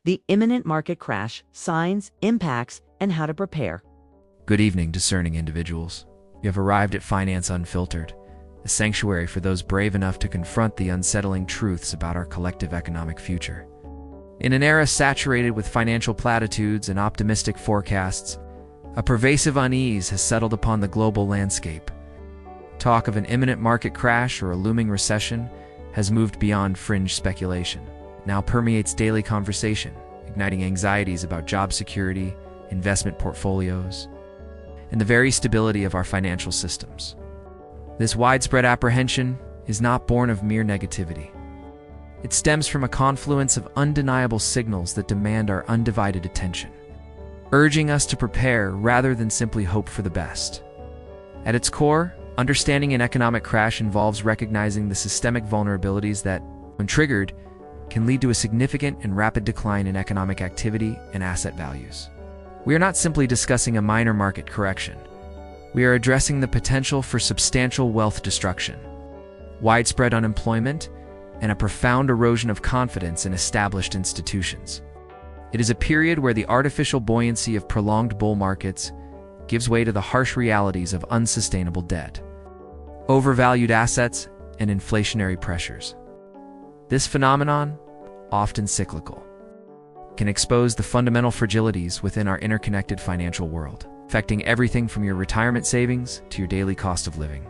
the imminent market crash, signs, impacts, and how to prepare. Good evening, discerning individuals. You have arrived at Finance Unfiltered, a sanctuary for those brave enough to confront the unsettling truths about our collective economic future. In an era saturated with financial platitudes and optimistic forecasts, a pervasive unease has settled upon the global landscape. Talk of an imminent market crash or a looming recession has moved beyond fringe speculation. It now permeates daily conversation, igniting anxieties about job security, investment portfolios, and the very stability of our financial systems. This widespread apprehension is not born of mere negativity. It stems from a confluence of undeniable signals that demand our undivided attention, urging us to prepare rather than simply hope for the best. At its core, understanding an economic crash involves recognizing the systemic vulnerabilities that, when triggered, can lead to a significant and rapid decline in economic activity and asset values. We are not simply discussing a minor market correction. We are addressing the potential for substantial wealth destruction, widespread unemployment, and a profound erosion of confidence in established institutions. It is a period where the artificial buoyancy of prolonged bull markets gives way to the harsh realities of unsustainable debt, overvalued assets, and inflationary pressures. This phenomenon, often cyclical, can expose the fundamental fragilities within our interconnected financial world, affecting everything from your retirement savings to your daily cost of living.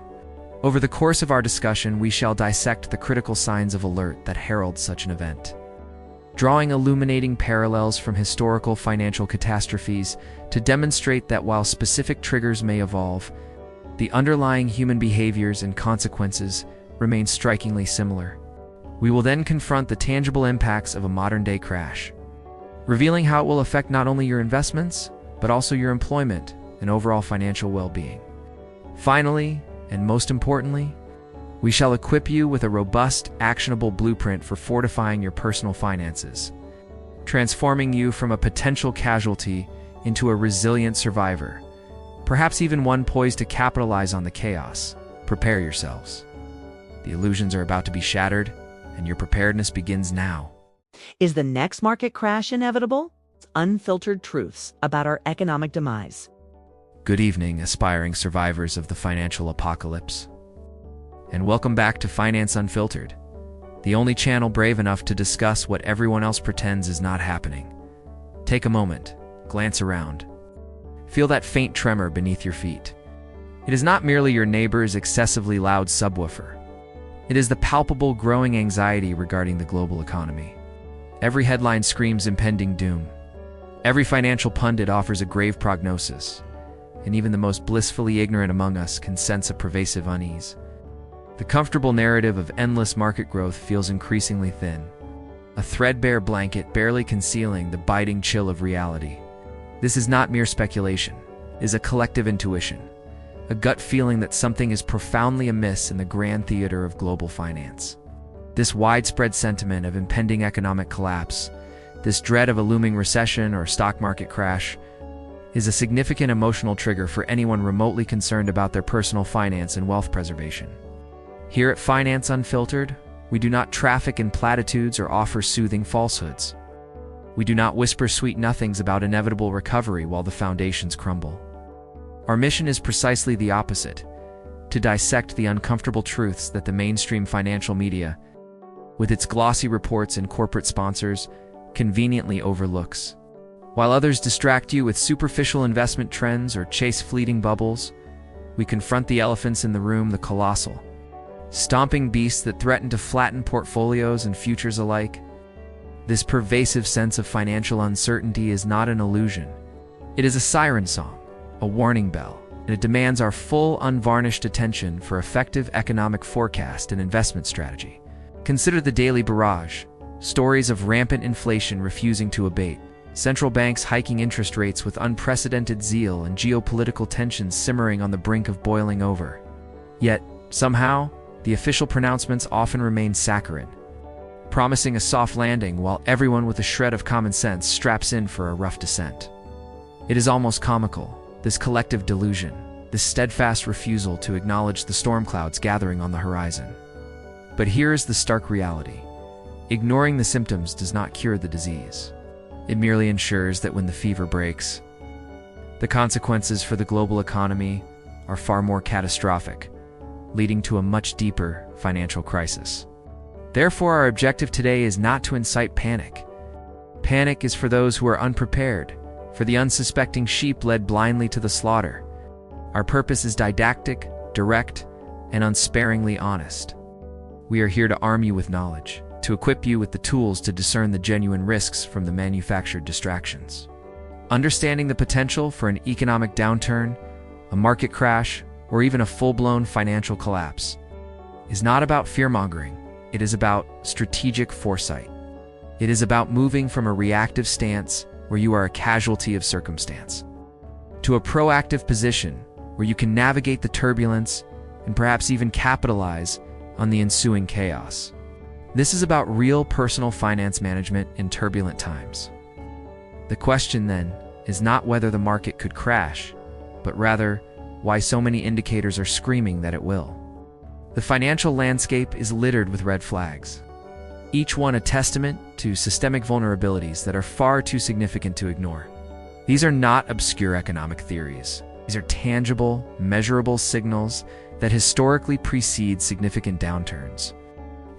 Over the course of our discussion, we shall dissect the critical signs of alert that herald such an event, drawing illuminating parallels from historical financial catastrophes to demonstrate that while specific triggers may evolve, the underlying human behaviors and consequences remain strikingly similar. We will then confront the tangible impacts of a modern-day crash, revealing how it will affect not only your investments, but also your employment and overall financial well-being. Finally, and most importantly, we shall equip you with a robust, actionable blueprint for fortifying your personal finances, transforming you from a potential casualty into a resilient survivor, perhaps even one poised to capitalize on the chaos. Prepare yourselves. The illusions are about to be shattered, and your preparedness begins now. Is the next market crash inevitable? Unfiltered truths about our economic demise. Good evening, aspiring survivors of the financial apocalypse. And welcome back to Finance Unfiltered, the only channel brave enough to discuss what everyone else pretends is not happening. Take a moment, glance around. Feel that faint tremor beneath your feet. It is not merely your neighbor's excessively loud subwoofer. It is the palpable growing anxiety regarding the global economy. Every headline screams impending doom. Every financial pundit offers a grave prognosis, and even the most blissfully ignorant among us can sense a pervasive unease. The comfortable narrative of endless market growth feels increasingly thin, a threadbare blanket barely concealing the biting chill of reality. This is not mere speculation. It is a collective intuition, a gut feeling that something is profoundly amiss in the grand theater of global finance. This widespread sentiment of impending economic collapse, this dread of a looming recession or stock market crash, is a significant emotional trigger for anyone remotely concerned about their personal finance and wealth preservation. Here at Finance Unfiltered, we do not traffic in platitudes or offer soothing falsehoods. We do not whisper sweet nothings about inevitable recovery while the foundations crumble. Our mission is precisely the opposite: to dissect the uncomfortable truths that the mainstream financial media, with its glossy reports and corporate sponsors, conveniently overlooks. While others distract you with superficial investment trends or chase fleeting bubbles, we confront the elephants in the room, the colossal, stomping beasts that threaten to flatten portfolios and futures alike. This pervasive sense of financial uncertainty is not an illusion. It is a siren song, a warning bell, and it demands our full, unvarnished attention for effective economic forecast and investment strategy. Consider the daily barrage: stories of rampant inflation refusing to abate, central banks hiking interest rates with unprecedented zeal, and geopolitical tensions simmering on the brink of boiling over. Yet, somehow, the official pronouncements often remain saccharine, promising a soft landing while everyone with a shred of common sense straps in for a rough descent. It is almost comical, this collective delusion, this steadfast refusal to acknowledge the storm clouds gathering on the horizon. But here is the stark reality: ignoring the symptoms does not cure the disease. It merely ensures that when the fever breaks, the consequences for the global economy are far more catastrophic, leading to a much deeper financial crisis. Therefore, our objective today is not to incite panic. Panic is for those who are unprepared, for the unsuspecting sheep led blindly to the slaughter. Our purpose is didactic, direct, and unsparingly honest. We are here to arm you with knowledge, to equip you with the tools to discern the genuine risks from the manufactured distractions. Understanding the potential for an economic downturn, a market crash, or even a full-blown financial collapse is not about fear-mongering. It is about strategic foresight. It is about moving from a reactive stance where you are a casualty of circumstance to a proactive position where you can navigate the turbulence and perhaps even capitalize on the ensuing chaos. This is about real personal finance management in turbulent times. The question then is not whether the market could crash, but rather why so many indicators are screaming that it will. The financial landscape is littered with red flags, each one a testament to systemic vulnerabilities that are far too significant to ignore. These are not obscure economic theories. These are tangible, measurable signals that historically precede significant downturns.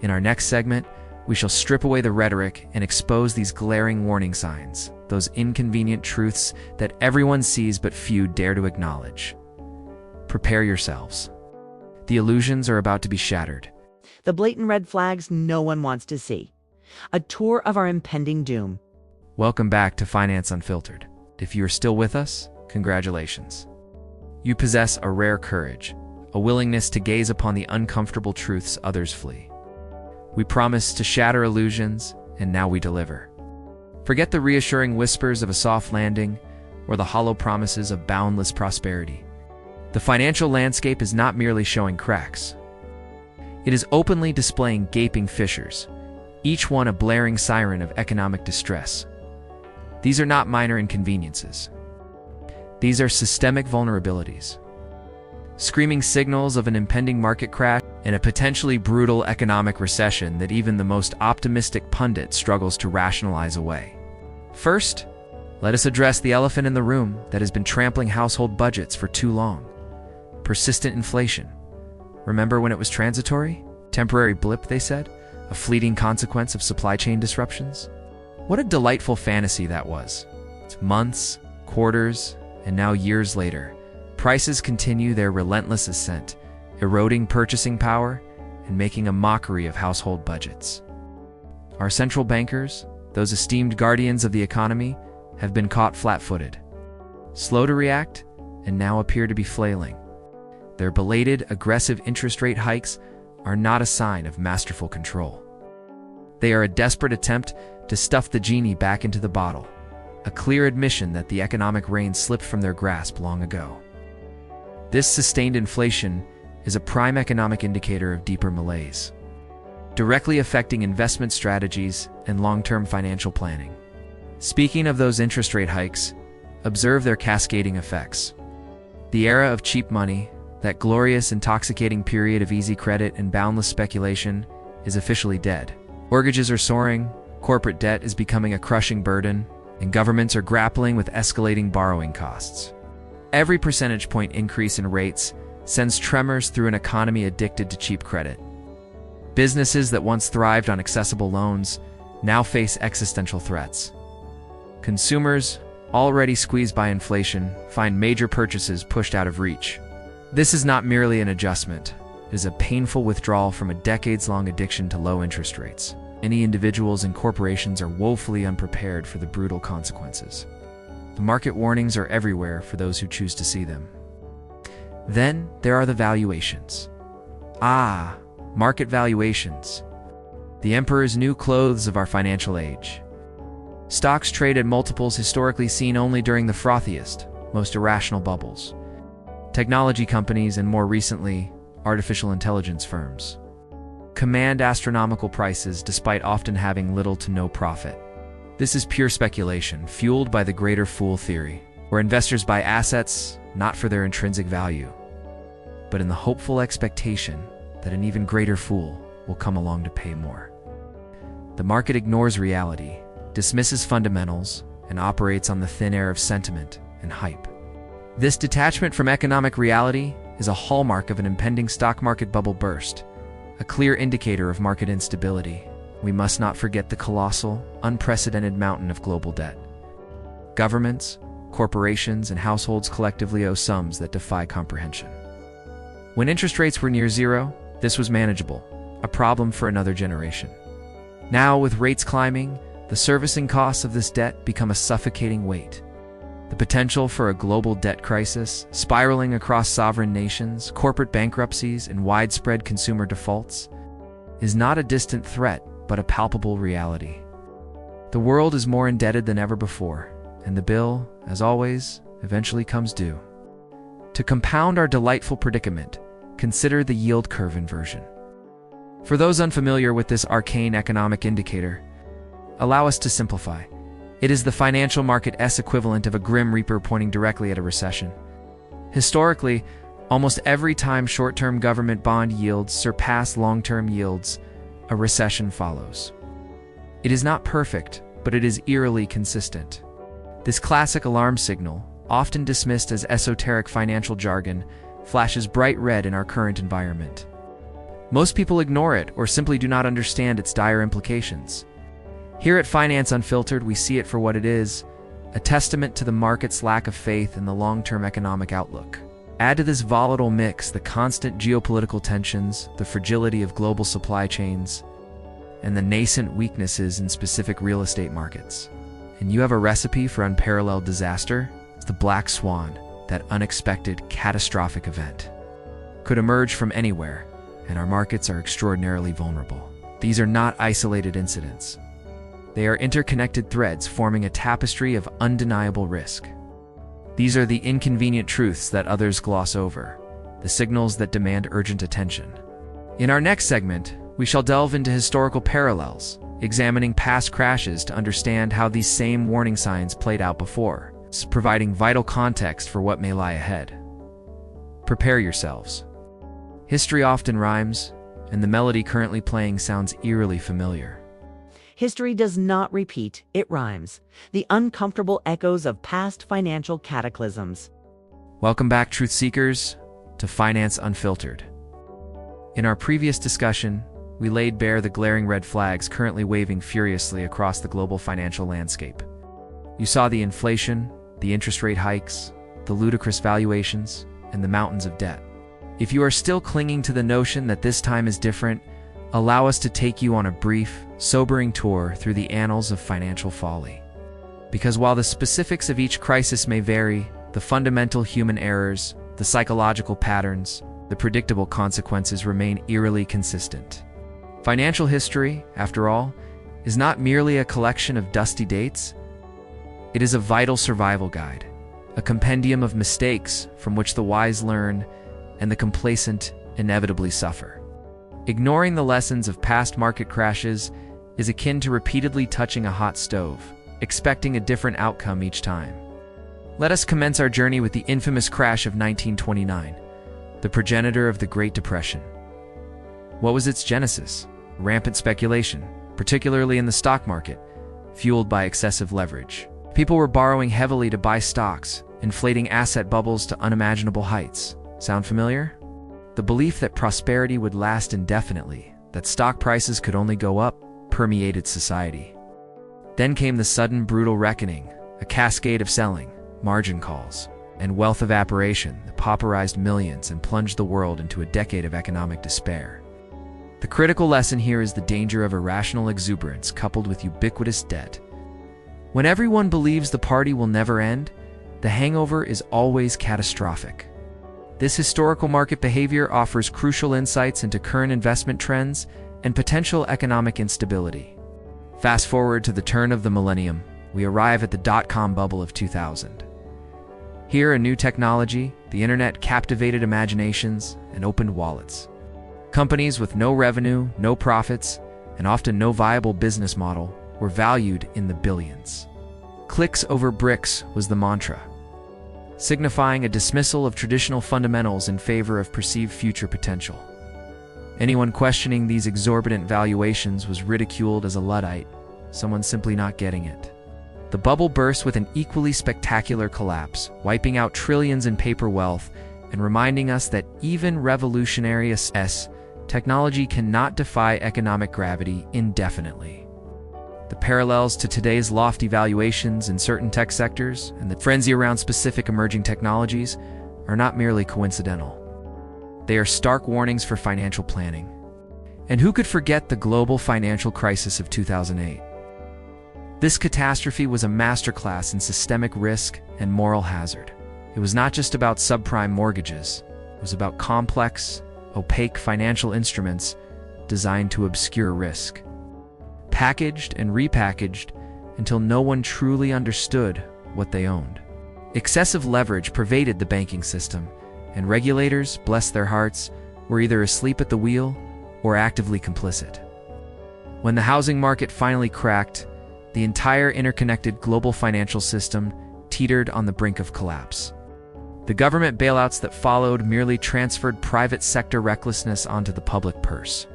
In our next segment, we shall strip away the rhetoric and expose these glaring warning signs, those inconvenient truths that everyone sees but few dare to acknowledge. Prepare yourselves. The illusions are about to be shattered. The blatant red flags no one wants to see. A tour of our impending doom. Welcome back to Finance Unfiltered. If you are still with us, congratulations. You possess a rare courage, a willingness to gaze upon the uncomfortable truths others flee. We promised to shatter illusions, and now we deliver. Forget the reassuring whispers of a soft landing or the hollow promises of boundless prosperity. The financial landscape is not merely showing cracks. It is openly displaying gaping fissures, each one a blaring siren of economic distress. These are not minor inconveniences. These are systemic vulnerabilities, screaming signals of an impending market crash and a potentially brutal economic recession that even the most optimistic pundit struggles to rationalize away. First, let us address the elephant in the room that has been trampling household budgets for too long. Persistent inflation. Remember when it was transitory? Temporary blip, they said? A fleeting consequence of supply chain disruptions? What a delightful fantasy that was. It's months, quarters, and now years later, prices continue their relentless ascent, eroding purchasing power and making a mockery of household budgets. Our central bankers, those esteemed guardians of the economy, have been caught flat-footed, slow to react, and now appear to be flailing. Their belated, aggressive interest rate hikes are not a sign of masterful control. They are a desperate attempt to stuff the genie back into the bottle, a clear admission that the economic reins slipped from their grasp long ago. This sustained inflation is a prime economic indicator of deeper malaise, directly affecting investment strategies and long-term financial planning. Speaking of those interest rate hikes, observe their cascading effects. The era of cheap money, that glorious, intoxicating period of easy credit and boundless speculation, is officially dead. Mortgages are soaring, corporate debt is becoming a crushing burden, and governments are grappling with escalating borrowing costs. Every percentage point increase in rates sends tremors through an economy addicted to cheap credit. Businesses that once thrived on accessible loans now face existential threats. Consumers, already squeezed by inflation, find major purchases pushed out of reach. This is not merely an adjustment. It is a painful withdrawal from a decades-long addiction to low interest rates. Many individuals and corporations are woefully unprepared for the brutal consequences. The market warnings are everywhere for those who choose to see them. Then there are the valuations. Market valuations. The emperor's new clothes of our financial age. Stocks trade at multiples historically seen only during the frothiest, most irrational bubbles. Technology companies and, more recently, artificial intelligence firms command astronomical prices despite often having little to no profit. This is pure speculation, fueled by the greater fool theory, where investors buy assets not for their intrinsic value, but in the hopeful expectation that an even greater fool will come along to pay more. The market ignores reality, dismisses fundamentals, and operates on the thin air of sentiment and hype. This detachment from economic reality is a hallmark of an impending stock market bubble burst, a clear indicator of market instability. We must not forget the colossal, unprecedented mountain of global debt. Governments, corporations, and households collectively owe sums that defy comprehension. When interest rates were near zero, this was manageable, a problem for another generation. Now, with rates climbing, the servicing costs of this debt become a suffocating weight. The potential for a global debt crisis, spiraling across sovereign nations, corporate bankruptcies, and widespread consumer defaults, is not a distant threat, but a palpable reality. The world is more indebted than ever before, and the bill, as always, eventually comes due. To compound our delightful predicament, consider the yield curve inversion. For those unfamiliar with this arcane economic indicator, allow us to simplify. It is the financial market's equivalent of a grim reaper pointing directly at a recession. Historically, almost every time short-term government bond yields surpass long-term yields, a recession follows. It is not perfect, but it is eerily consistent. This classic alarm signal, often dismissed as esoteric financial jargon, flashes bright red in our current environment. Most people ignore it or simply do not understand its dire implications. Here at Finance Unfiltered, we see it for what it is, a testament to the market's lack of faith in the long-term economic outlook. Add to this volatile mix the constant geopolitical tensions, the fragility of global supply chains, and the nascent weaknesses in specific real estate markets. And you have a recipe for unparalleled disaster. It's the black swan, that unexpected, catastrophic event. Could emerge from anywhere, and our markets are extraordinarily vulnerable. These are not isolated incidents. They are interconnected threads forming a tapestry of undeniable risk. These are the inconvenient truths that others gloss over, the signals that demand urgent attention. In our next segment, we shall delve into historical parallels, examining past crashes to understand how these same warning signs played out before, providing vital context for what may lie ahead. Prepare yourselves. History often rhymes, and the melody currently playing sounds eerily familiar. History does not repeat, it rhymes. The uncomfortable echoes of past financial cataclysms. Welcome back, truth seekers, to Finance Unfiltered. In our previous discussion, we laid bare the glaring red flags currently waving furiously across the global financial landscape. You saw the inflation, the interest rate hikes, the ludicrous valuations, and the mountains of debt. If you are still clinging to the notion that this time is different, allow us to take you on a brief, sobering tour through the annals of financial folly. Because while the specifics of each crisis may vary, the fundamental human errors, the psychological patterns, the predictable consequences remain eerily consistent. Financial history, after all, is not merely a collection of dusty dates. It is a vital survival guide, a compendium of mistakes from which the wise learn and the complacent inevitably suffer. Ignoring the lessons of past market crashes is akin to repeatedly touching a hot stove, expecting a different outcome each time. Let us commence our journey with the infamous crash of 1929, the progenitor of the Great Depression. What was its genesis? Rampant speculation, particularly in the stock market, fueled by excessive leverage. People were borrowing heavily to buy stocks, inflating asset bubbles to unimaginable heights. Sound familiar? The belief that prosperity would last indefinitely, that stock prices could only go up, permeated society. Then came the sudden brutal reckoning, a cascade of selling, margin calls, and wealth evaporation that pauperized millions and plunged the world into a decade of economic despair. The critical lesson here is the danger of irrational exuberance coupled with ubiquitous debt. When everyone believes the party will never end, the hangover is always catastrophic. This historical market behavior offers crucial insights into current investment trends and potential economic instability. Fast forward to the turn of the millennium, we arrive at the dot-com bubble of 2000. Here, a new technology, the internet, captivated imaginations and opened wallets. Companies with no revenue, no profits, and often no viable business model were valued in the billions. Clicks over bricks was the mantra, signifying a dismissal of traditional fundamentals in favor of perceived future potential. Anyone questioning these exorbitant valuations was ridiculed as a Luddite, someone simply not getting it. The bubble burst with an equally spectacular collapse, wiping out trillions in paper wealth and reminding us that even revolutionary technology cannot defy economic gravity indefinitely. The parallels to today's lofty valuations in certain tech sectors and the frenzy around specific emerging technologies are not merely coincidental. They are stark warnings for financial planning. And who could forget the global financial crisis of 2008? This catastrophe was a masterclass in systemic risk and moral hazard. It was not just about subprime mortgages. It was about complex, opaque financial instruments designed to obscure risk. Packaged and repackaged until no one truly understood what they owned. Excessive leverage pervaded the banking system, and regulators, bless their hearts, were either asleep at the wheel or actively complicit. When the housing market finally cracked, the entire interconnected global financial system teetered on the brink of collapse. The government bailouts that followed merely transferred private sector recklessness onto the public purse,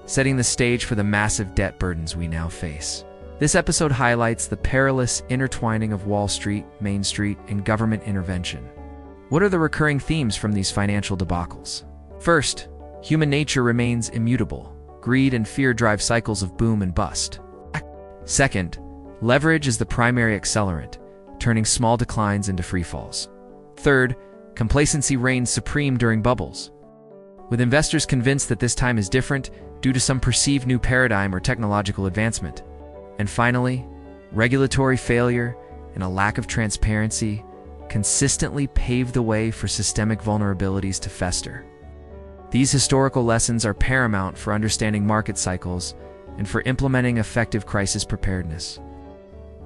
setting the stage for the massive debt burdens we now face. This episode highlights the perilous intertwining of Wall Street, Main Street, and government intervention. What are the recurring themes from these financial debacles? First, human nature remains immutable. Greed and fear drive cycles of boom and bust. Second, leverage is the primary accelerant, turning small declines into free falls. Third, complacency reigns supreme during bubbles, with investors convinced that this time is different due to some perceived new paradigm or technological advancement. And finally, regulatory failure and a lack of transparency consistently pave the way for systemic vulnerabilities to fester. These historical lessons are paramount for understanding market cycles and for implementing effective crisis preparedness.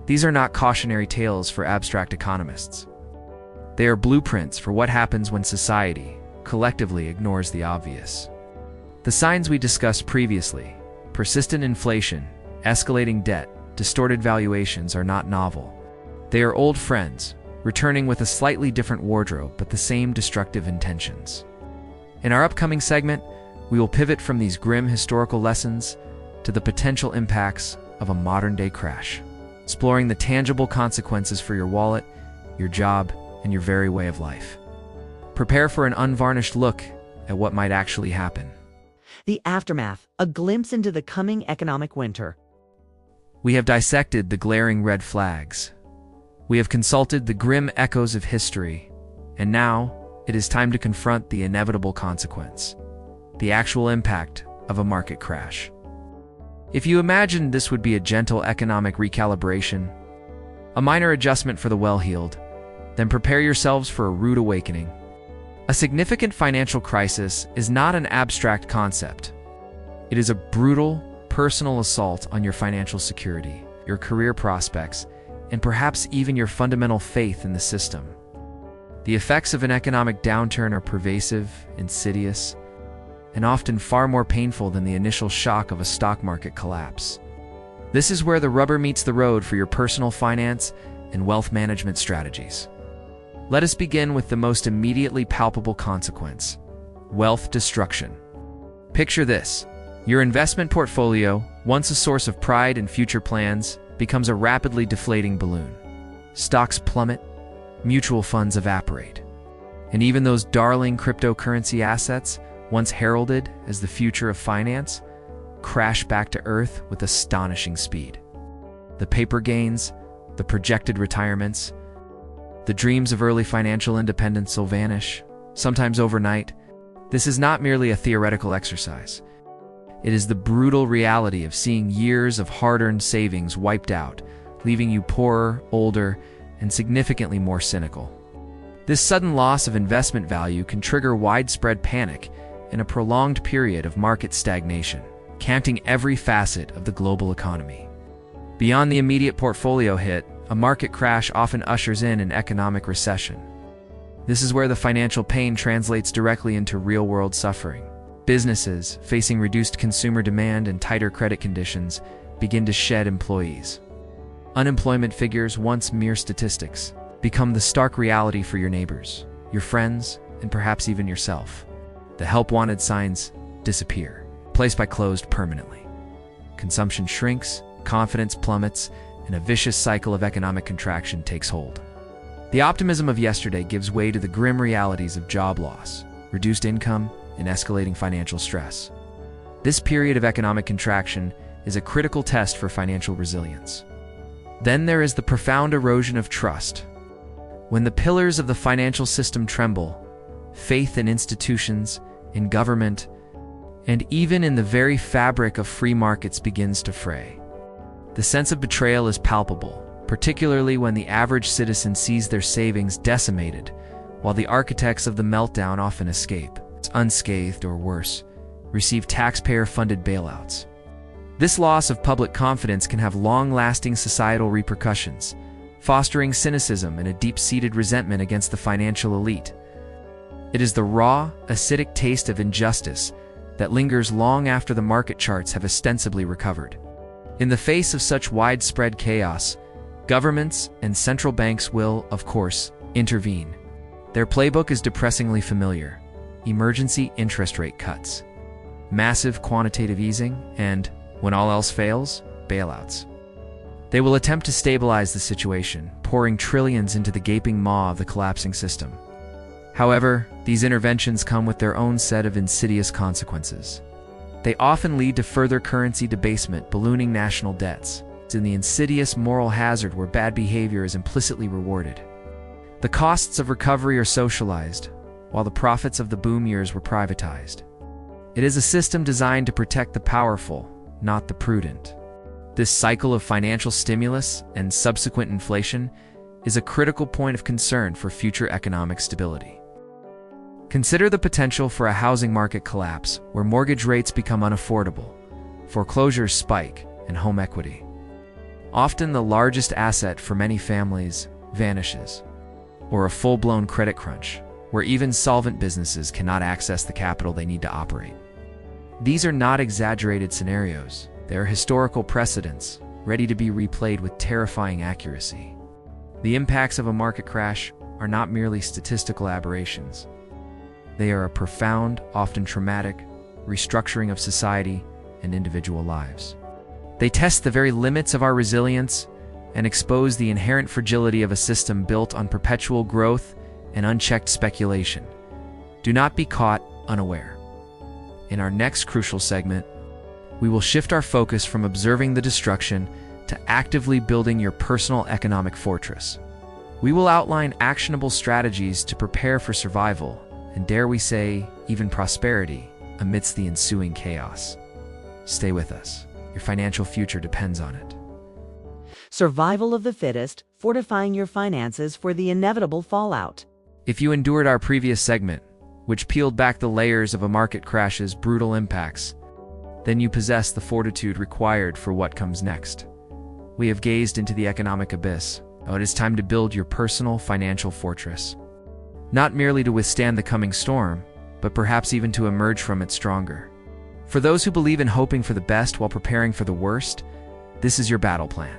These are not cautionary tales for abstract economists. They are blueprints for what happens when society collectively ignores the obvious. The signs we discussed previously, persistent inflation, escalating debt, distorted valuations, are not novel. They are old friends, returning with a slightly different wardrobe but the same destructive intentions. In our upcoming segment, we will pivot from these grim historical lessons to the potential impacts of a modern-day crash, exploring the tangible consequences for your wallet, your job, and your very way of life. Prepare for an unvarnished look at what might actually happen. The aftermath, a glimpse into the coming economic winter. We have dissected the glaring red flags. We have consulted the grim echoes of history, and now it is time to confront the inevitable consequence, the actual impact of a market crash. If you imagined this would be a gentle economic recalibration, a minor adjustment for the well-heeled, then prepare yourselves for a rude awakening. A significant financial crisis is not an abstract concept. It is a brutal, personal assault on your financial security, your career prospects, and perhaps even your fundamental faith in the system. The effects of an economic downturn are pervasive, insidious, and often far more painful than the initial shock of a stock market collapse. This is where the rubber meets the road for your personal finance and wealth management strategies. Let us begin with the most immediately palpable consequence: wealth destruction. Picture this. Your investment portfolio, once a source of pride and future plans, becomes a rapidly deflating balloon. Stocks plummet, mutual funds evaporate, and even those darling cryptocurrency assets, once heralded as the future of finance, crash back to earth with astonishing speed. The paper gains, the projected retirements, the dreams of early financial independence will vanish, sometimes overnight. This is not merely a theoretical exercise. It is the brutal reality of seeing years of hard-earned savings wiped out, leaving you poorer, older, and significantly more cynical. This sudden loss of investment value can trigger widespread panic and a prolonged period of market stagnation, counting every facet of the global economy. Beyond the immediate portfolio hit, a market crash often ushers in an economic recession. This is where the financial pain translates directly into real-world suffering. Businesses, facing reduced consumer demand and tighter credit conditions, begin to shed employees. Unemployment figures, once mere statistics, become the stark reality for your neighbors, your friends, and perhaps even yourself. The help-wanted signs disappear, replaced by closed permanently. Consumption shrinks, confidence plummets, and a vicious cycle of economic contraction takes hold. The optimism of yesterday gives way to the grim realities of job loss, reduced income, and escalating financial stress. This period of economic contraction is a critical test for financial resilience. Then there is the profound erosion of trust. When the pillars of the financial system tremble, faith in institutions, in government, and even in the very fabric of free markets begins to fray. The sense of betrayal is palpable, particularly when the average citizen sees their savings decimated, while the architects of the meltdown often escape, unscathed or worse, receive taxpayer-funded bailouts. This loss of public confidence can have long-lasting societal repercussions, fostering cynicism and a deep-seated resentment against the financial elite. It is the raw, acidic taste of injustice that lingers long after the market charts have ostensibly recovered. In the face of such widespread chaos, governments and central banks will, of course, intervene. Their playbook is depressingly familiar: emergency interest rate cuts, massive quantitative easing, and, when all else fails, bailouts. They will attempt to stabilize the situation, pouring trillions into the gaping maw of the collapsing system. However, these interventions come with their own set of insidious consequences. They often lead to further currency debasement, ballooning national debts. It's in the insidious moral hazard where bad behavior is implicitly rewarded. The costs of recovery are socialized, while the profits of the boom years were privatized. It is a system designed to protect the powerful, not the prudent. This cycle of financial stimulus and subsequent inflation is a critical point of concern for future economic stability. Consider the potential for a housing market collapse where mortgage rates become unaffordable, foreclosures spike, and home equity, often the largest asset for many families, vanishes. Or a full-blown credit crunch, where even solvent businesses cannot access the capital they need to operate. These are not exaggerated scenarios. They are historical precedents, ready to be replayed with terrifying accuracy. The impacts of a market crash are not merely statistical aberrations. They are a profound, often traumatic, restructuring of society and individual lives. They test the very limits of our resilience and expose the inherent fragility of a system built on perpetual growth and unchecked speculation. Do not be caught unaware. In our next crucial segment, we will shift our focus from observing the destruction to actively building your personal economic fortress. We will outline actionable strategies to prepare for survival, and dare we say, even prosperity, amidst the ensuing chaos. Stay with us. Your financial future depends on it. Survival of the fittest, fortifying your finances for the inevitable fallout. If you endured our previous segment, which peeled back the layers of a market crash's brutal impacts, then you possess the fortitude required for what comes next. We have gazed into the economic abyss. Now it is time to build your personal financial fortress. Not merely to withstand the coming storm, but perhaps even to emerge from it stronger. For those who believe in hoping for the best while preparing for the worst, this is your battle plan.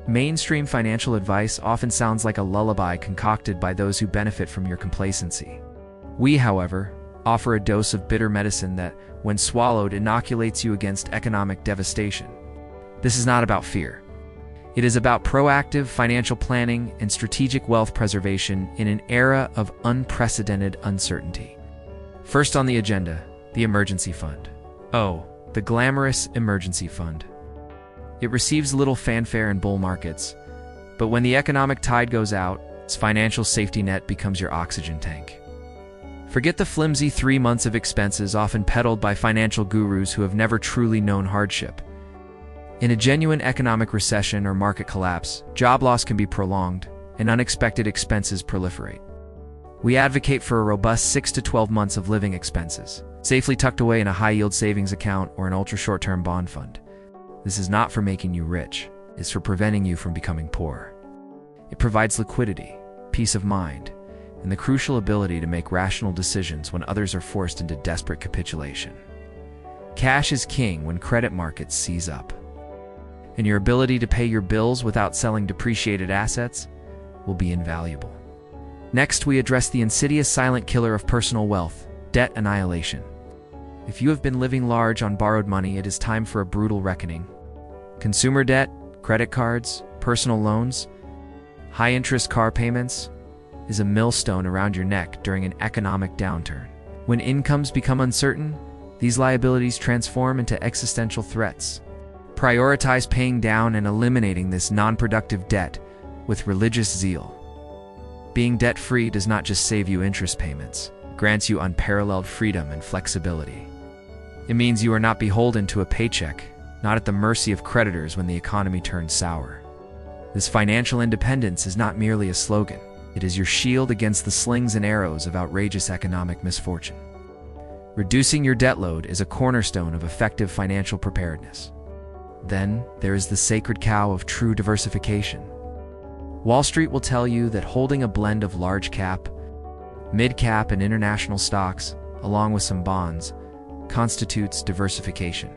Mainstream financial advice often sounds like a lullaby concocted by those who benefit from your complacency. We, however, offer a dose of bitter medicine that, when swallowed, inoculates you against economic devastation. This is not about fear. It is about proactive financial planning and strategic wealth preservation in an era of unprecedented uncertainty. First on the agenda, the emergency fund. Oh, the glamorous emergency fund. It receives little fanfare in bull markets, but when the economic tide goes out, its financial safety net becomes your oxygen tank. Forget the flimsy 3 months of expenses often peddled by financial gurus who have never truly known hardship. In a genuine economic recession or market collapse, job loss can be prolonged, and unexpected expenses proliferate. We advocate for a robust 6 to 12 months of living expenses, safely tucked away in a high-yield savings account or an ultra-short-term bond fund. This is not for making you rich, it's for preventing you from becoming poor. It provides liquidity, peace of mind, and the crucial ability to make rational decisions when others are forced into desperate capitulation. Cash is king when credit markets seize up, and your ability to pay your bills without selling depreciated assets will be invaluable. Next, we address the insidious silent killer of personal wealth, debt annihilation. If you have been living large on borrowed money, it is time for a brutal reckoning. Consumer debt, credit cards, personal loans, high-interest car payments is a millstone around your neck during an economic downturn. When incomes become uncertain, these liabilities transform into existential threats. Prioritize paying down and eliminating this non-productive debt with religious zeal. Being debt-free does not just save you interest payments, it grants you unparalleled freedom and flexibility. It means you are not beholden to a paycheck, not at the mercy of creditors when the economy turns sour. This financial independence is not merely a slogan. It is your shield against the slings and arrows of outrageous economic misfortune. Reducing your debt load is a cornerstone of effective financial preparedness. Then, there is the sacred cow of true diversification. Wall Street will tell you that holding a blend of large cap, mid cap, and international stocks, along with some bonds, constitutes diversification.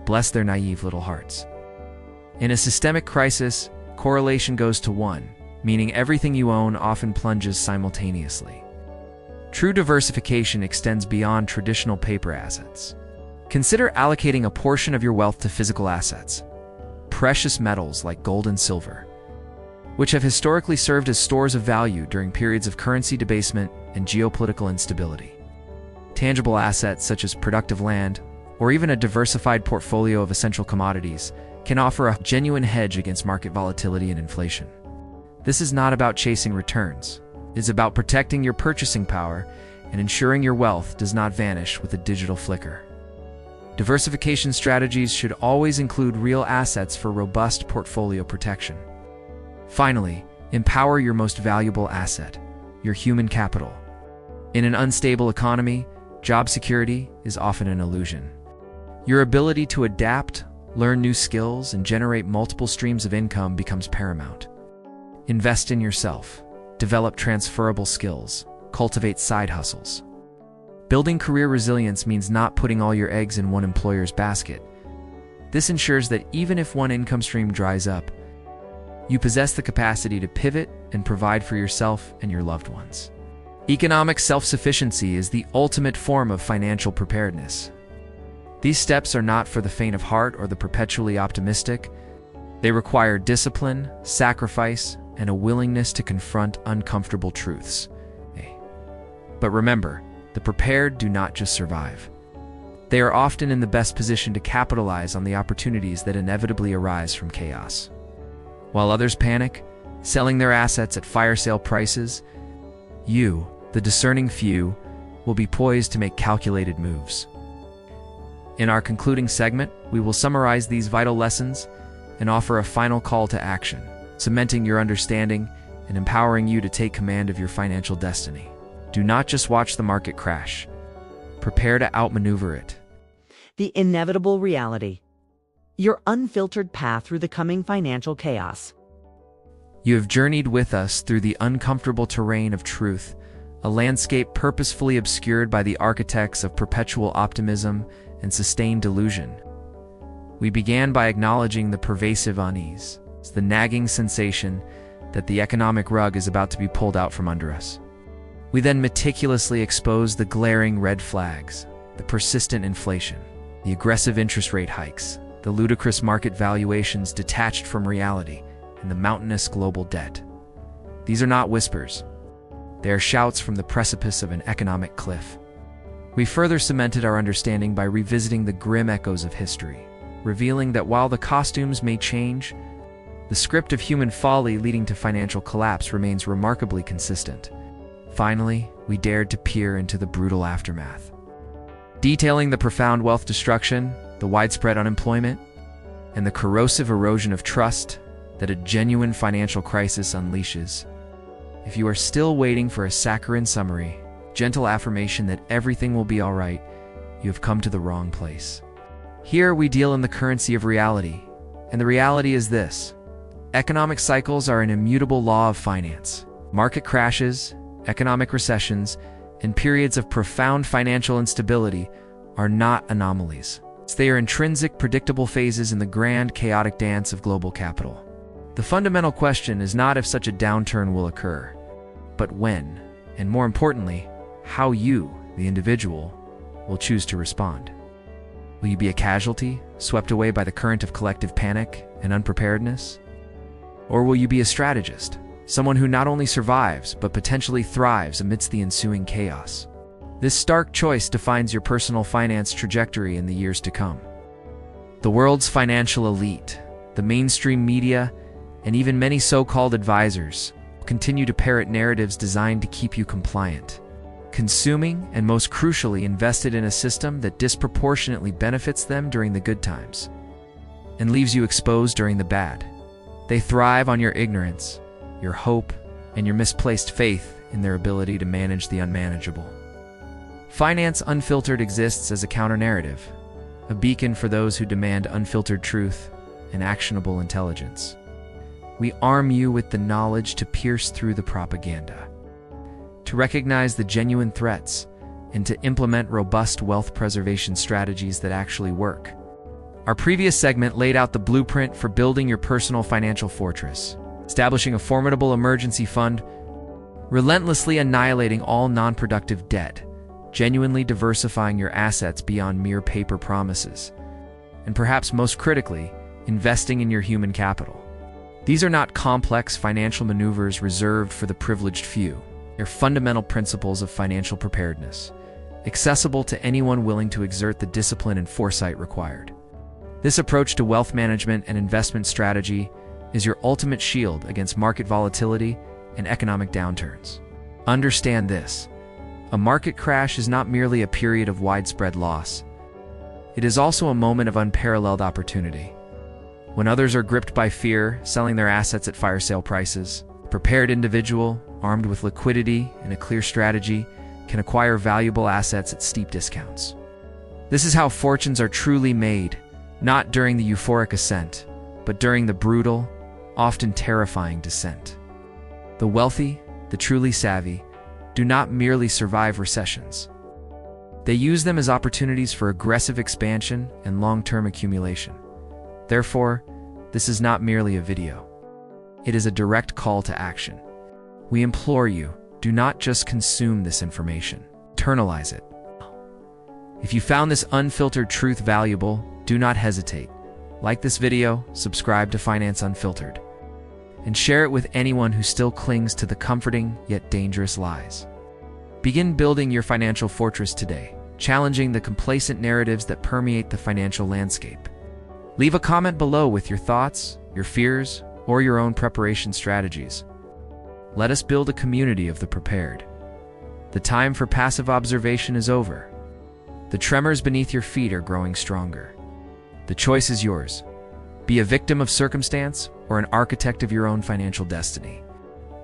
Bless their naive little hearts. In a systemic crisis, correlation goes to 1, meaning everything you own often plunges simultaneously. True diversification extends beyond traditional paper assets. Consider allocating a portion of your wealth to physical assets, precious metals like gold and silver, which have historically served as stores of value during periods of currency debasement and geopolitical instability. Tangible assets such as productive land, or even a diversified portfolio of essential commodities, can offer a genuine hedge against market volatility and inflation. This is not about chasing returns. It is about protecting your purchasing power and ensuring your wealth does not vanish with a digital flicker. Diversification strategies should always include real assets for robust portfolio protection. Finally, empower your most valuable asset, your human capital. In an unstable economy, job security is often an illusion. Your ability to adapt, learn new skills, and generate multiple streams of income becomes paramount. Invest in yourself, develop transferable skills, cultivate side hustles. Building career resilience means not putting all your eggs in one employer's basket. This ensures that even if one income stream dries up, you possess the capacity to pivot and provide for yourself and your loved ones. Economic self-sufficiency is the ultimate form of financial preparedness. These steps are not for the faint of heart or the perpetually optimistic. They require discipline, sacrifice, and a willingness to confront uncomfortable truths. But remember, the prepared do not just survive. They are often in the best position to capitalize on the opportunities that inevitably arise from chaos. While others panic, selling their assets at fire sale prices, you, the discerning few, will be poised to make calculated moves. In our concluding segment, we will summarize these vital lessons and offer a final call to action, cementing your understanding and empowering you to take command of your financial destiny. Do not just watch the market crash. Prepare to outmaneuver it. The inevitable reality. Your unfiltered path through the coming financial chaos. You have journeyed with us through the uncomfortable terrain of truth, a landscape purposefully obscured by the architects of perpetual optimism and sustained delusion. We began by acknowledging the pervasive unease, the nagging sensation that the economic rug is about to be pulled out from under us. We then meticulously exposed the glaring red flags, the persistent inflation, the aggressive interest rate hikes, the ludicrous market valuations detached from reality, and the mountainous global debt. These are not whispers. They are shouts from the precipice of an economic cliff. We further cemented our understanding by revisiting the grim echoes of history, revealing that while the costumes may change, the script of human folly leading to financial collapse remains remarkably consistent. Finally, we dared to peer into the brutal aftermath, detailing the profound wealth destruction, the widespread unemployment, and the corrosive erosion of trust that a genuine financial crisis unleashes. If you are still waiting for a saccharine summary, gentle affirmation that everything will be all right, you have come to the wrong place. Here we deal in the currency of reality, and the reality is this: economic cycles are an immutable law of finance. Market crashes, economic recessions, and periods of profound financial instability are not anomalies. They are intrinsic, predictable phases in the grand, chaotic dance of global capital. The fundamental question is not if such a downturn will occur, but when, and more importantly, how you, the individual, will choose to respond. Will you be a casualty, swept away by the current of collective panic and unpreparedness? Or will you be a strategist, someone who not only survives but potentially thrives amidst the ensuing chaos? This stark choice defines your personal finance trajectory in the years to come. The world's financial elite, the mainstream media, and even many so-called advisors continue to parrot narratives designed to keep you compliant, consuming, and most crucially, invested in a system that disproportionately benefits them during the good times and leaves you exposed during the bad. They thrive on your ignorance, your hope, and your misplaced faith in their ability to manage the unmanageable. Finance Unfiltered exists as a counter-narrative, a beacon for those who demand unfiltered truth and actionable intelligence. We arm you with the knowledge to pierce through the propaganda, to recognize the genuine threats, and to implement robust wealth preservation strategies that actually work. Our previous segment laid out the blueprint for building your personal financial fortress, establishing a formidable emergency fund, relentlessly annihilating all non-productive debt, genuinely diversifying your assets beyond mere paper promises, and perhaps most critically, investing in your human capital. These are not complex financial maneuvers reserved for the privileged few. They're fundamental principles of financial preparedness, accessible to anyone willing to exert the discipline and foresight required. This approach to wealth management and investment strategy is your ultimate shield against market volatility and economic downturns. Understand this: a market crash is not merely a period of widespread loss. It is also a moment of unparalleled opportunity. When others are gripped by fear, selling their assets at fire sale prices, a prepared individual, armed with liquidity and a clear strategy, can acquire valuable assets at steep discounts. This is how fortunes are truly made, not during the euphoric ascent, but during the brutal, often terrifying descent. The wealthy, the truly savvy, do not merely survive recessions. They use them as opportunities for aggressive expansion and long-term accumulation. Therefore, this is not merely a video. It is a direct call to action. We implore you, do not just consume this information. Internalize it. If you found this unfiltered truth valuable, do not hesitate. Like this video, subscribe to Finance Unfiltered, and share it with anyone who still clings to the comforting yet dangerous lies. Begin building your financial fortress today, challenging the complacent narratives that permeate the financial landscape. Leave a comment below with your thoughts, your fears, or your own preparation strategies. Let us build a community of the prepared. The time for passive observation is over. The tremors beneath your feet are growing stronger. The choice is yours. Be a victim of circumstance or an architect of your own financial destiny.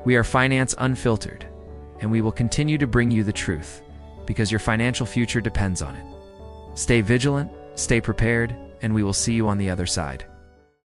We are Finance Unfiltered, and we will continue to bring you the truth, because your financial future depends on it. Stay vigilant, stay prepared, and we will see you on the other side.